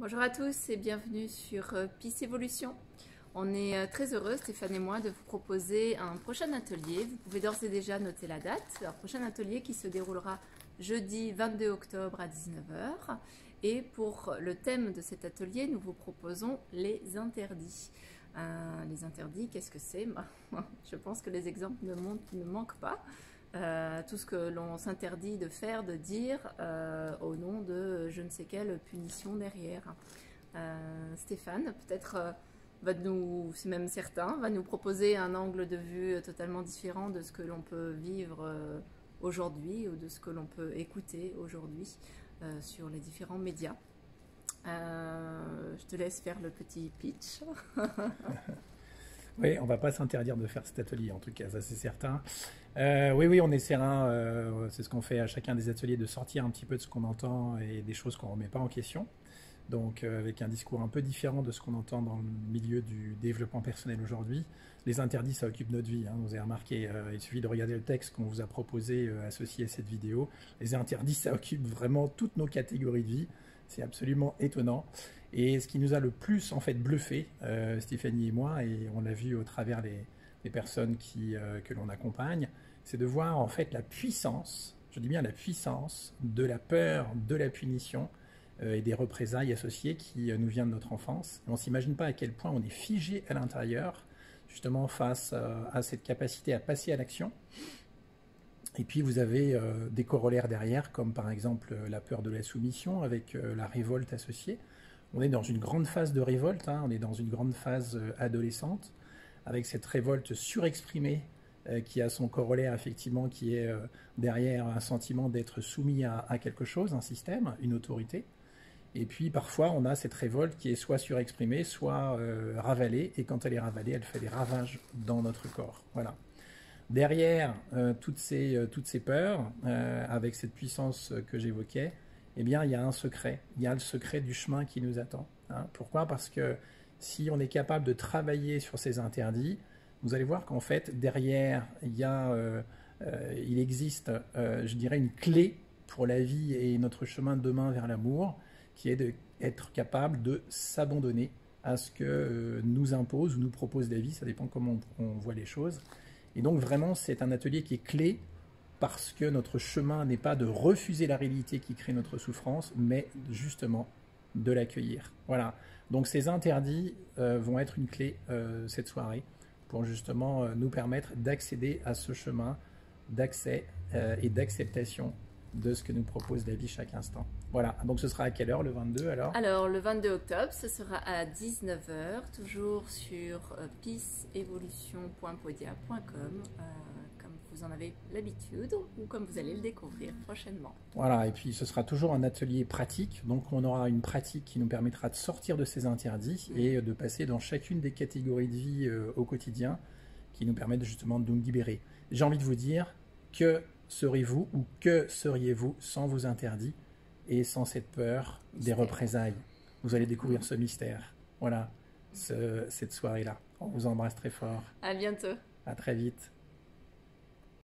Bonjour à tous et bienvenue sur PIS Évolution. On est très heureux, Stéphane et moi, de vous proposer un prochain atelier. Vous pouvez d'ores et déjà noter la date. Un prochain atelier qui se déroulera jeudi 22 octobre à 19 h. Et pour le thème de cet atelier, nous vous proposons les interdits. Les interdits, qu'est-ce que c'est? Je pense que les exemples ne manquent pas. Tout ce que l'on s'interdit de faire, de dire, au nom de je ne sais quelle punition derrière. Stéphane, peut-être, c'est même certain, va nous proposer un angle de vue totalement différent de ce que l'on peut vivre aujourd'hui ou de ce que l'on peut écouter aujourd'hui sur les différents médias. Je te laisse faire le petit pitch. Oui, on ne va pas s'interdire de faire cet atelier, en tout cas, ça c'est certain. Oui, on essaiera, c'est ce qu'on fait à chacun des ateliers, de sortir un petit peu de ce qu'on entend et des choses qu'on ne remet pas en question. Donc avec un discours un peu différent de ce qu'on entend dans le milieu du développement personnel aujourd'hui. Les interdits, ça occupe notre vie, hein, vous avez remarqué, il suffit de regarder le texte qu'on vous a proposé associé à cette vidéo. Les interdits, ça occupe vraiment toutes nos catégories de vie, c'est absolument étonnant. Et ce qui nous a le plus en fait bluffé, Stéphanie et moi, et on l'a vu au travers des personnes que l'on accompagne, c'est de voir en fait la puissance, je dis bien la puissance de la peur, de la punition et des représailles associées qui nous vient de notre enfance. Et on ne s'imagine pas à quel point on est figé à l'intérieur, justement face à cette capacité à passer à l'action. Et puis vous avez des corollaires derrière, comme par exemple la peur de la soumission avec la révolte associée. On est dans une grande phase de révolte, hein, on est dans une grande phase adolescente, avec cette révolte surexprimée qui a son corollaire effectivement, qui est derrière un sentiment d'être soumis à quelque chose, un système, une autorité. Et puis parfois on a cette révolte qui est soit surexprimée, soit ravalée, et quand elle est ravalée, elle fait des ravages dans notre corps. Voilà. Derrière toutes ces peurs, avec cette puissance que j'évoquais, eh bien, il y a un secret. Il y a le secret du chemin qui nous attend. Hein. Pourquoi? Parce que si on est capable de travailler sur ces interdits, vous allez voir qu'en fait, derrière, il existe, je dirais, une clé pour la vie et notre chemin de demain vers l'amour, qui est d'être capable de s'abandonner à ce que nous impose ou nous propose la vie. Ça dépend comment on voit les choses. Et donc, vraiment, c'est un atelier qui est clé, parce que notre chemin n'est pas de refuser la réalité qui crée notre souffrance, mais justement de l'accueillir. Voilà. Donc ces interdits vont être une clé cette soirée pour justement nous permettre d'accéder à ce chemin d'accès et d'acceptation de ce que nous propose la vie chaque instant. Voilà, donc ce sera à quelle heure le 22 alors? Alors le 22 octobre, ce sera à 19 h, toujours sur pisevolution.podia.com, comme vous en avez l'habitude ou comme vous allez le découvrir prochainement. Voilà, et puis ce sera toujours un atelier pratique, donc on aura une pratique qui nous permettra de sortir de ces interdits et de passer dans chacune des catégories de vie au quotidien qui nous permettent justement de nous libérer. J'ai envie de vous dire que serez-vous ou que seriez-vous sans vos interdits et sans cette peur des représailles? Vous allez découvrir ce mystère. Voilà, cette soirée-là. On vous embrasse très fort. À bientôt. À très vite.